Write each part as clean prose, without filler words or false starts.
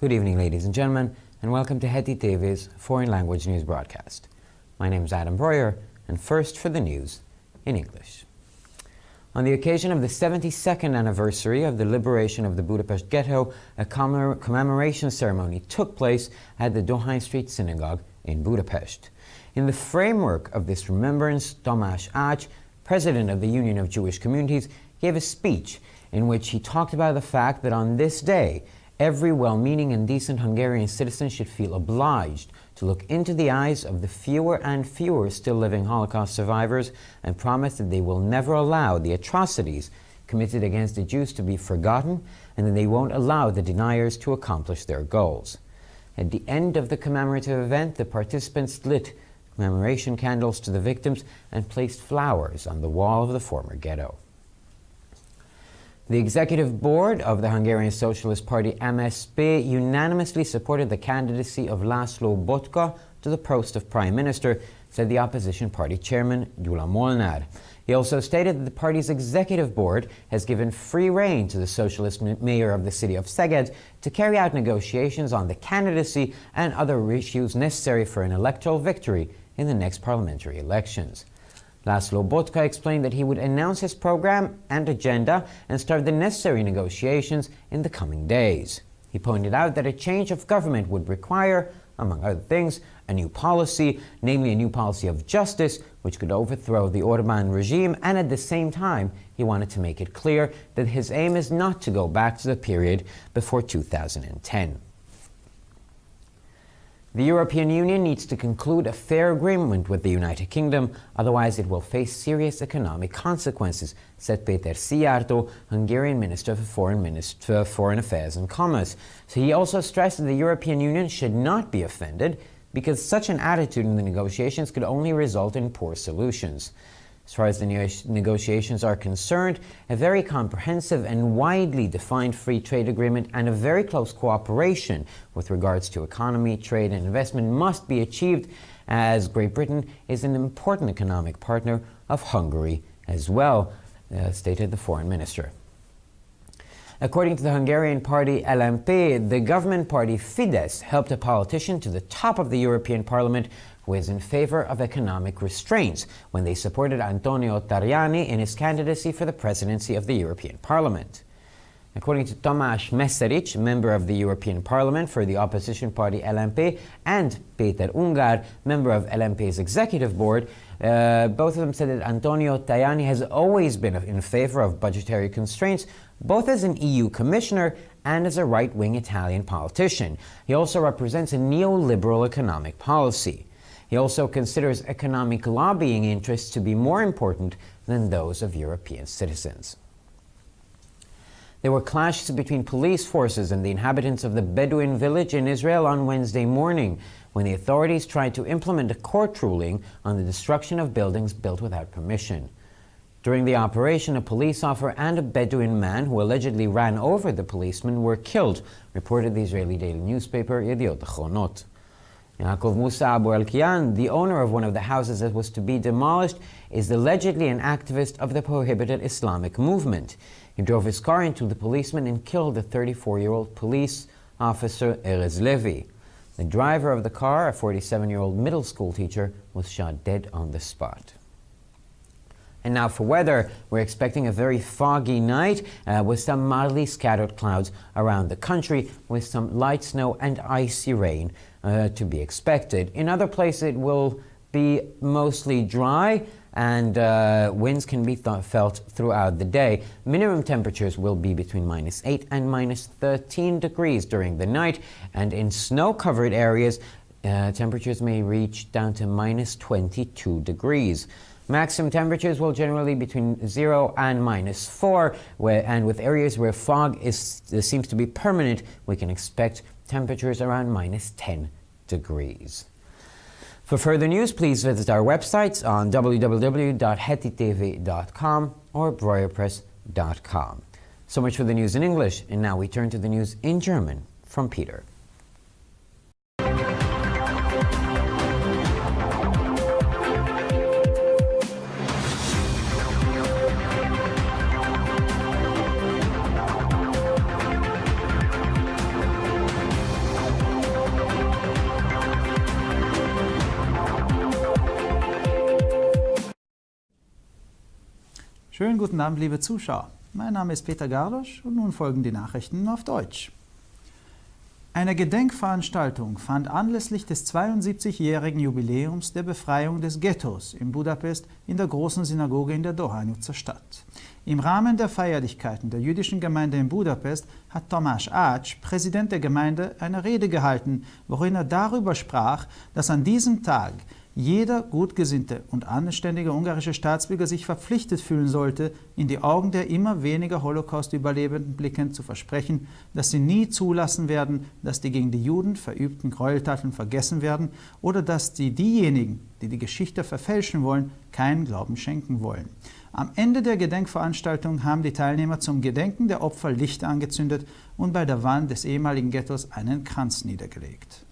Good evening, ladies and gentlemen, and welcome to Heti TV's foreign language news broadcast. My name is Adam Breuer, and first for the news in English. On the occasion of the 72nd anniversary of the liberation of the Budapest ghetto, a commemoration ceremony took place at the Dohány Street Synagogue in Budapest. In the framework of this remembrance, Tamás Ács, president of the Union of Jewish Communities, gave a speech in which he talked about the fact that on this day, every well-meaning and decent Hungarian citizen should feel obliged to look into the eyes of the fewer and fewer still living Holocaust survivors and promise that they will never allow the atrocities committed against the Jews to be forgotten, and that they won't allow the deniers to accomplish their goals. At the end of the commemorative event, the participants lit commemoration candles to the victims and placed flowers on the wall of the former ghetto. The executive board of the Hungarian Socialist Party MSZP unanimously supported the candidacy of László Botka to the post of Prime Minister, said the opposition party chairman Gyula Molnár. He also stated that the party's executive board has given free rein to the socialist mayor of the city of Szeged to carry out negotiations on the candidacy and other issues necessary for an electoral victory in the next parliamentary elections. László Botka explained that he would announce his program and agenda and start the necessary negotiations in the coming days. He pointed out that a change of government would require, among other things, a new policy, namely a new policy of justice, which could overthrow the Orbán regime, and at the same time, he wanted to make it clear that his aim is not to go back to the period before 2010. The European Union needs to conclude a fair agreement with the United Kingdom, otherwise it will face serious economic consequences, said Péter Szijjártó, Hungarian Minister for Foreign Affairs and Commerce. So he also stressed that the European Union should not be offended, because such an attitude in the negotiations could only result in poor solutions. As far as the negotiations are concerned, a very comprehensive and widely defined free trade agreement and a very close cooperation with regards to economy, trade and investment must be achieved, as Great Britain is an important economic partner of Hungary as well, stated the foreign minister. According to the Hungarian party LMP, the government party Fidesz helped a politician to the top of the European Parliament who is in favor of economic restraints when they supported Antonio Tajani in his candidacy for the presidency of the European Parliament. According to Tamás Messerich, member of the European Parliament for the opposition party LMP, and Péter Ungár, member of LMP's executive board, both of them said that Antonio Tajani has always been in favor of budgetary constraints, both as an EU commissioner and as a right-wing Italian politician. He also represents a neoliberal economic policy. He also considers economic lobbying interests to be more important than those of European citizens. There were clashes between police forces and the inhabitants of the Bedouin village in Israel on Wednesday morning, when the authorities tried to implement a court ruling on the destruction of buildings built without permission. During the operation, a police officer and a Bedouin man who allegedly ran over the policeman were killed, reported the Israeli daily newspaper Yediot Ahronot. Yaakov Musa Abu Elkian, the owner of one of the houses that was to be demolished, is allegedly an activist of the prohibited Islamic movement. He drove his car into the policeman and killed the 34-year-old police officer Erez Levi. The driver of the car, a 47-year-old middle school teacher, was shot dead on the spot. And now for weather, we're expecting a very foggy night with some mildly scattered clouds around the country, with some light snow and icy rain to be expected. In other places it will be mostly dry, and winds can be felt throughout the day. Minimum temperatures will be between -8 and -13 degrees during the night, and in snow-covered areas temperatures may reach down to -22 degrees. Maximum temperatures will generally be between 0 and -4, and with areas where fog seems to be permanent, we can expect temperatures around -10 degrees. For further news, please visit our websites on www.hetitv.com or breuerpress.com. So much for the news in English, and now we turn to the news in German from Peter. Schönen guten Abend, liebe Zuschauer. Mein Name ist Peter Gardosch und nun folgen die Nachrichten auf Deutsch. Eine Gedenkveranstaltung fand anlässlich des 72-jährigen Jubiläums der Befreiung des Ghettos in Budapest in der großen Synagoge in der Dohány-utca statt. Im Rahmen der Feierlichkeiten der jüdischen Gemeinde in Budapest hat Tamás Ács, Präsident der Gemeinde, eine Rede gehalten, worin er darüber sprach, dass an diesem Tag jeder gutgesinnte und anständige ungarische Staatsbürger sich verpflichtet fühlen sollte, in die Augen der immer weniger Holocaust-Überlebenden blickend zu versprechen, dass sie nie zulassen werden, dass die gegen die Juden verübten Gräueltaten vergessen werden oder dass diejenigen, die die Geschichte verfälschen wollen, keinen Glauben schenken wollen. Am Ende der Gedenkveranstaltung haben die Teilnehmer zum Gedenken der Opfer Lichter angezündet und bei der Wand des ehemaligen Ghettos einen Kranz niedergelegt.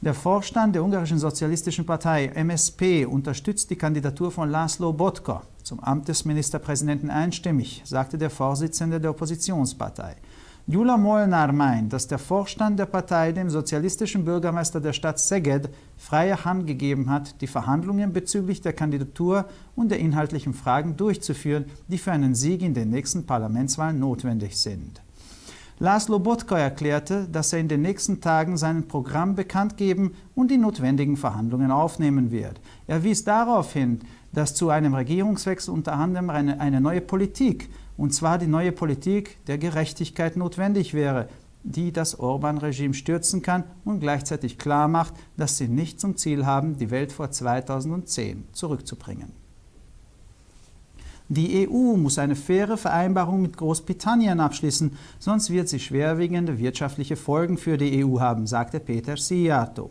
Der Vorstand der ungarischen Sozialistischen Partei MSZP unterstützt die Kandidatur von László Botka zum Amt des Ministerpräsidenten einstimmig, sagte der Vorsitzende der Oppositionspartei. Gyula Molnár meint, dass der Vorstand der Partei dem sozialistischen Bürgermeister der Stadt Szeged freie Hand gegeben hat, die Verhandlungen bezüglich der Kandidatur und der inhaltlichen Fragen durchzuführen, die für einen Sieg in den nächsten Parlamentswahlen notwendig sind. László Botka erklärte, dass er in den nächsten Tagen sein Programm bekannt geben und die notwendigen Verhandlungen aufnehmen wird. Er wies darauf hin, dass zu einem Regierungswechsel unter anderem eine neue Politik, und zwar die neue Politik der Gerechtigkeit, notwendig wäre, die das Orbán-Regime stürzen kann und gleichzeitig klar macht, dass sie nicht zum Ziel haben, die Welt vor 2010 zurückzubringen. Die EU muss eine faire Vereinbarung mit Großbritannien abschließen, sonst wird sie schwerwiegende wirtschaftliche Folgen für die EU haben, sagte Péter Szijjártó.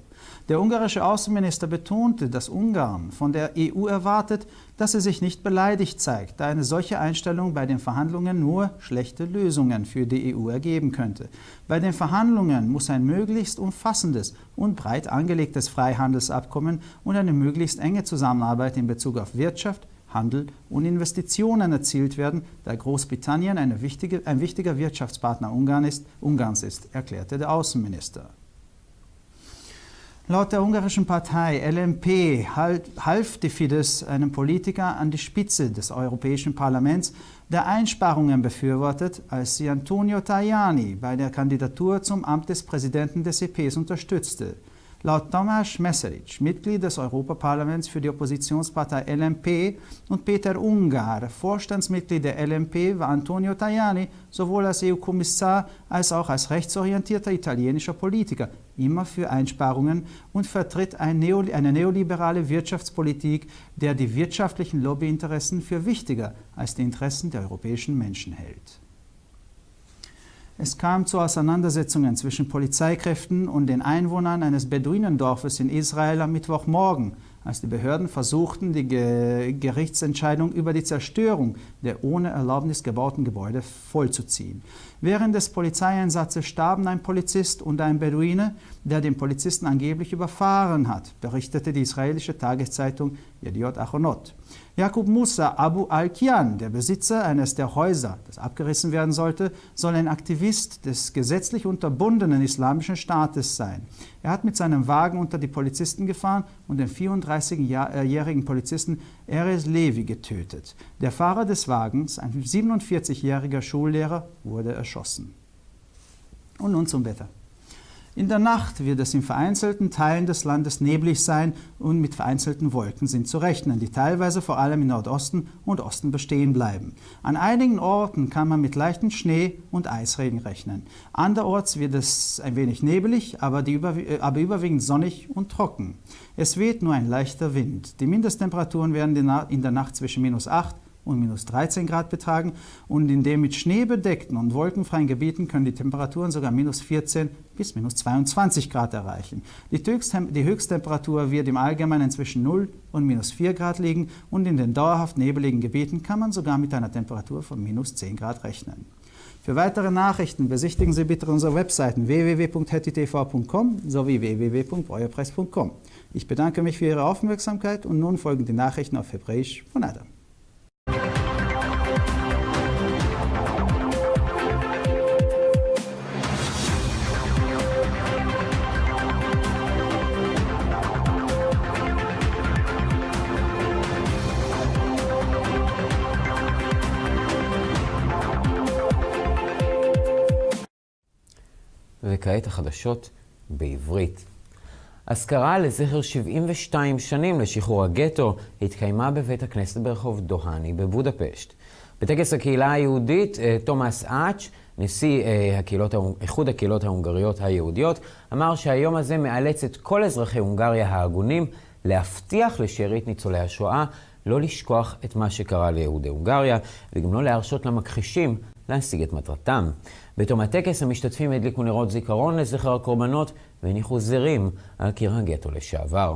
Der ungarische Außenminister betonte, dass Ungarn von der EU erwartet, dass sie sich nicht beleidigt zeigt, da eine solche Einstellung bei den Verhandlungen nur schlechte Lösungen für die EU ergeben könnte. Bei den Verhandlungen muss ein möglichst umfassendes und breit angelegtes Freihandelsabkommen und eine möglichst enge Zusammenarbeit in Bezug auf Wirtschaft, Handel und Investitionen erzielt werden, da Großbritannien ein wichtiger Wirtschaftspartner Ungarns ist, erklärte der Außenminister. Laut der ungarischen Partei LMP half die Fidesz einem Politiker an die Spitze des Europäischen Parlaments, der Einsparungen befürwortet, als sie Antonio Tajani bei der Kandidatur zum Amt des Präsidenten des EPs unterstützte. Laut Tamás Meseric, Mitglied des Europaparlaments für die Oppositionspartei LMP, und Peter Ungár, Vorstandsmitglied der LMP, war Antonio Tajani sowohl als EU-Kommissar als auch als rechtsorientierter italienischer Politiker immer für Einsparungen und vertritt eine neoliberale Wirtschaftspolitik, der die wirtschaftlichen Lobbyinteressen für wichtiger als die Interessen der europäischen Menschen hält. Es kam zu Auseinandersetzungen zwischen Polizeikräften und den Einwohnern eines Beduinendorfes in Israel am Mittwochmorgen, als die Behörden versuchten, die Gerichtsentscheidung über die Zerstörung der ohne Erlaubnis gebauten Gebäude vollzuziehen. Während des Polizeieinsatzes starben ein Polizist und ein Beduine, der den Polizisten angeblich überfahren hat, berichtete die israelische Tageszeitung Yediot Achronot. Jakub Musa Abu al-Kian, der Besitzer eines der Häuser, das abgerissen werden sollte, soll ein Aktivist des gesetzlich unterbundenen Islamischen Staates sein. Er hat mit seinem Wagen unter die Polizisten gefahren und den 34-jährigen Polizisten Erez Levi getötet. Der Fahrer des Wagens, ein 47-jähriger Schullehrer, wurde erschossen. Und nun zum Wetter. In der Nacht wird es in vereinzelten Teilen des Landes neblig sein und mit vereinzelten Wolken sind zu rechnen, die teilweise vor allem im Nordosten und Osten bestehen bleiben. An einigen Orten kann man mit leichten Schnee- und Eisregen rechnen. Anderorts wird es ein wenig nebelig, aber überwiegend sonnig und trocken. Es weht nur ein leichter Wind. Die Mindesttemperaturen werden in der Nacht zwischen -8 und -13 Grad betragen und in den mit Schnee bedeckten und wolkenfreien Gebieten können die Temperaturen sogar -14 bis -22 Grad erreichen. Die Höchsttemperatur wird im Allgemeinen zwischen 0 und -4 Grad liegen und in den dauerhaft nebeligen Gebieten kann man sogar mit einer Temperatur von -10 Grad rechnen. Für weitere Nachrichten besichtigen Sie bitte unsere Webseiten www.hettitv.com sowie www.breuerpress.com. Ich bedanke mich für Ihre Aufmerksamkeit und nun folgen die Nachrichten auf Hebräisch von Adam. וכעת החדשות בעברית. אזכרה לזכר 72 שנים לשחרור הגטו התקיימה בבית הכנסת ברחוב דוהני בבודפשט. בטקס הקהילה היהודית, תומאס אץ', נשיא איחוד הקהילות ההונגריות היהודיות, אמר שהיום הזה מאלץ את כל אזרחי הונגריה ההגונים להבטיח לשארית ניצולי השואה לא לשכוח את מה שקרה ליהודי הונגריה, וגם לא להרשות למכחישים להשיג את מטרתם. בתום הטקס המשתתפים הדליקו נרות זיכרון לזכר הקורבנות והניחו זרים על קיר הגטו לשעבר.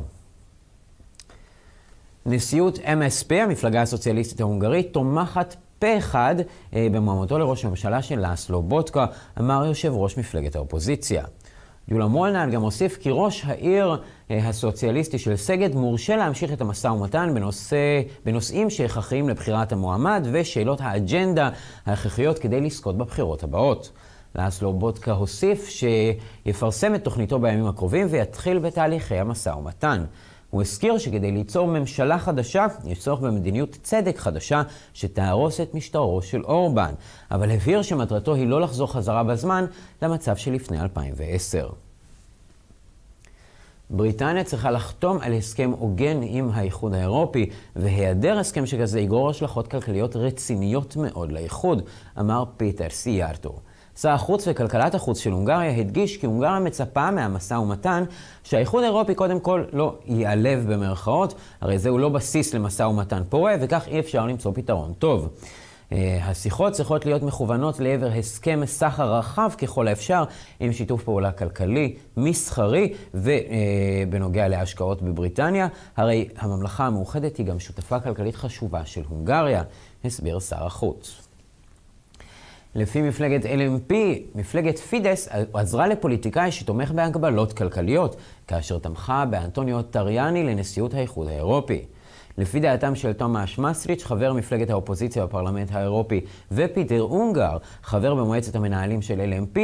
נשיאות MSP, המפלגה הסוציאליסטית ההונגרית, תומכת פה אחד במועמדותו לראש הממשלה של לאסלו בוטקה, אמר יושב ראש מפלגת האופוזיציה. יולה מולנד גם הוסיף כי ראש העיר הסוציאליסטי של סגד מורשה להמשיך את המשא ומתן בנושאים שהכרחיים לבחירת המועמד ושאלות האג'נדה ההכרחיות כדי לזכות בבחירות הבאות. לאסלו בוטקה הוסיף שיפרסם את תוכניתו בימים הקרובים ויתחיל בתהליכי המשא ומתן. הוא הזכיר שכדי ליצור ממשלה חדשה, יש צורך במדיניות צדק חדשה שתהרוס את משטרו של אורבן, אבל הבהיר שמטרתו היא לא לחזור חזרה בזמן למצב שלפני 2010. בריטניה צריכה לחתום על הסכם הוגן עם האיחוד האירופי, והיעדר הסכם שכזה יגרור השלכות כלכליות רציניות מאוד לאיחוד, אמר פיטר סיארטו. שר החוץ וכלכלת החוץ של הונגריה הדגיש כי הונגריה מצפה מהמשא ומתן שהאיחוד האירופי קודם כל לא ייעלב במרכאות, הרי זהו לא בסיס למשא ומתן פורה וכך אי אפשר למצוא פתרון טוב. השיחות צריכות להיות מכוונות לעבר הסכם סחר רחב ככל האפשר עם שיתוף פעולה כלכלי, מסחרי ובנוגע להשקעות בבריטניה, הרי הממלכה המאוחדת היא גם שותפה כלכלית חשובה של הונגריה, הסביר שר החוץ. לפי מפלגת LMP, מפלגת פידס עזרה לפוליטיקאי שתומך בהגבלות כלכליות, כאשר תמכה באנטוניו טריאני לנשיאות האיחוד האירופי. לפי דעתם של תומאס מסריץ', חבר מפלגת האופוזיציה בפרלמנט האירופי, ופיטר אונגר, חבר במועצת המנהלים של LMP,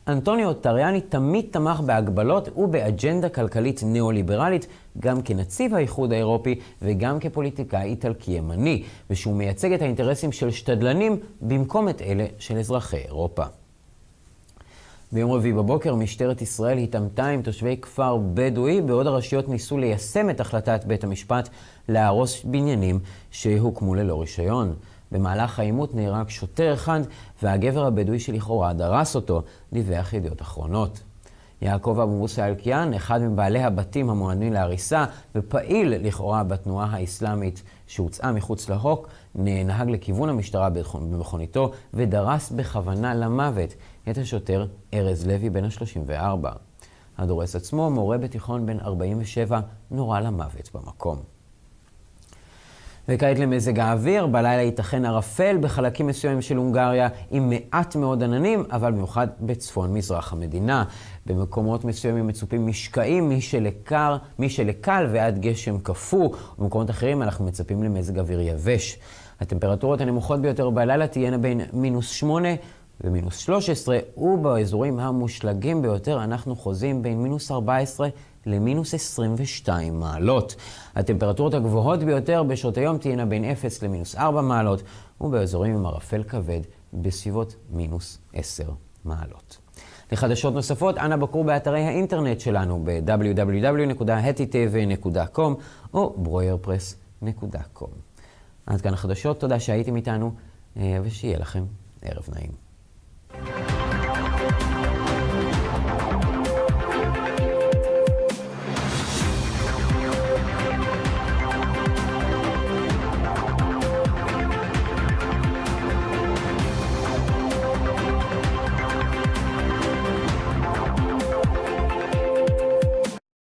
אנטוניו טריאני תמיד תמך בהגבלות ובאג'נדה כלכלית ניאו-ליברלית, גם כנציב האיחוד האירופי וגם כפוליטיקאי איטלקי ימני, ושהוא מייצג את האינטרסים של שתדלנים במקום את אלה של אזרחי אירופה. ביום רביעי בבוקר משטרת ישראל התעמתה עם תושבי כפר בדואי, בעוד הרשויות ניסו ליישם את החלטת בית המשפט להרוס בניינים שהוקמו ללא רישיון. במהלך העימות נהרג שוטר אחד והגבר הבדואי שלכאורה דרס אותו, דיווח ידיעות אחרונות. יעקב אבו מוסא אלקיעאן, אחד מבעלי הבתים המועדים להריסה ופעיל לכאורה בתנועה האסלאמית שהוצאה מחוץ לחוק, נהג לכיוון המשטרה במכוניתו ודרס בכוונה למוות את השוטר ארז לוי בן ה-34. הדורס עצמו, מורה בתיכון בן 47, נורה למוות במקום. וכעת למזג האוויר, בלילה ייתכן ערפל בחלקים מסוימים של הונגריה עם מעט מאוד עננים, אבל במיוחד בצפון מזרח המדינה. במקומות מסוימים מצופים משקעים, מי שלקל ועד גשם קפוא, ובמקומות אחרים אנחנו מצפים למזג אוויר יבש. הטמפרטורות הנמוכות ביותר בלילה תהיינה בין -8 ו-13, ובאזורים המושלגים ביותר אנחנו חוזים בין -14 ל-22 מעלות. הטמפרטורות הגבוהות ביותר בשעות היום תהיינה בין 0 ל-4 מעלות, ובאזורים עם ערפל כבד בסביבות -10 מעלות. לחדשות נוספות, אנא בקרו באתרי האינטרנט שלנו ב-www.hetitv.com או broyerpress.com. עד כאן החדשות, תודה שהייתם איתנו, ושיהיה לכם ערב נעים.